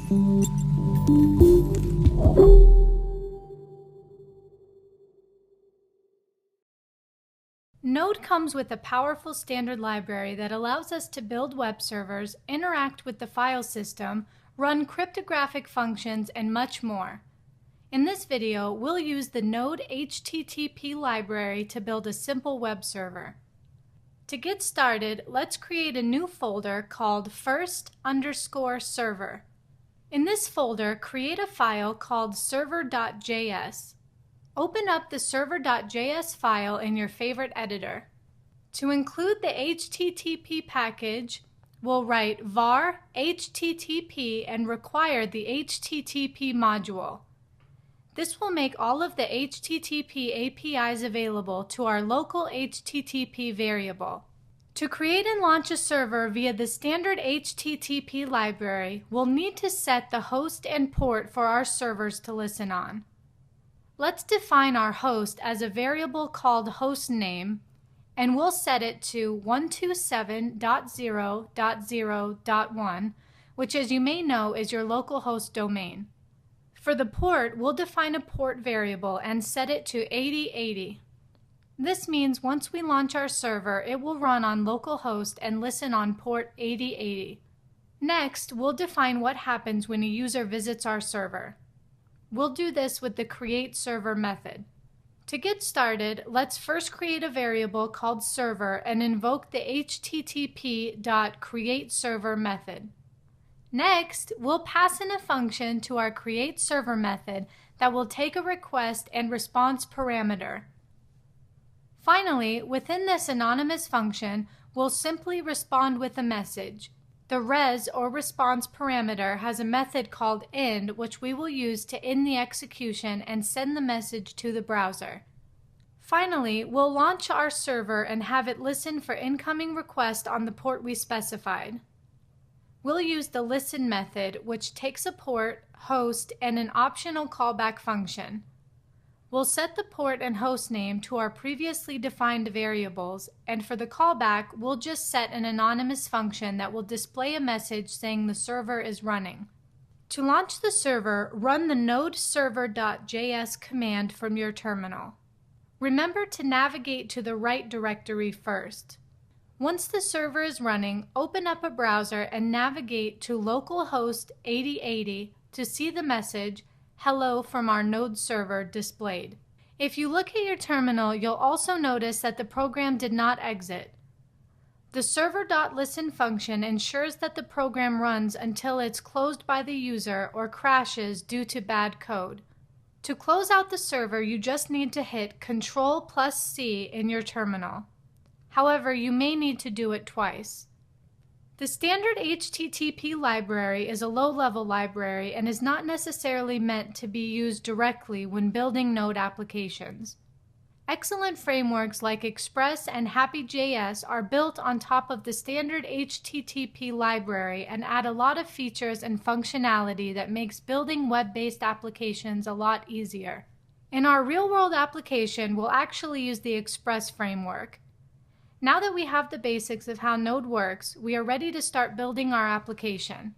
Node comes with a powerful standard library that allows us to build web servers, interact with the file system, run cryptographic functions, and much more. In this video, we'll use the Node HTTP library to build a simple web server. To get started, let's create a new folder called first_server. In this folder, create a file called server.js. Open up the server.js file in your favorite editor. To include the HTTP package, we'll write var HTTP and require the HTTP module. This will make all of the HTTP APIs available to our local HTTP variable. To create and launch a server via the standard HTTP library, we'll need to set the host and port for our servers to listen on. Let's define our host as a variable called hostname, and we'll set it to 127.0.0.1, which, as you may know, is your localhost domain. For the port, we'll define a port variable and set it to 8080. This means once we launch our server, it will run on localhost and listen on port 8080. Next, we'll define what happens when a user visits our server. We'll do this with the createServer method. To get started, let's first create a variable called server and invoke the http.createServer method. Next, we'll pass in a function to our createServer method that will take a request and response parameter. Finally, within this anonymous function, we'll simply respond with a message. The res or response parameter has a method called end, which we will use to end the execution and send the message to the browser. Finally, we'll launch our server and have it listen for incoming requests on the port we specified. We'll use the listen method, which takes a port, host, and an optional callback function. We'll set the port and host name to our previously defined variables, and for the callback, we'll just set an anonymous function that will display a message saying the server is running. To launch the server, run the node server.js command from your terminal. Remember to navigate to the right directory first. Once the server is running, open up a browser and navigate to localhost 8080 to see the message "Hello" from our Node server displayed. If you look at your terminal, you'll also notice that the program did not exit. The server.listen function ensures that the program runs until it's closed by the user or crashes due to bad code. To close out the server, you just need to hit Ctrl+C in your terminal. However, you may need to do it twice. The standard HTTP library is a low-level library and is not necessarily meant to be used directly when building Node applications. Excellent frameworks like Express and Happy.js are built on top of the standard HTTP library and add a lot of features and functionality that makes building web-based applications a lot easier. In our real-world application, we'll actually use the Express framework. Now that we have the basics of how Node works, we are ready to start building our application.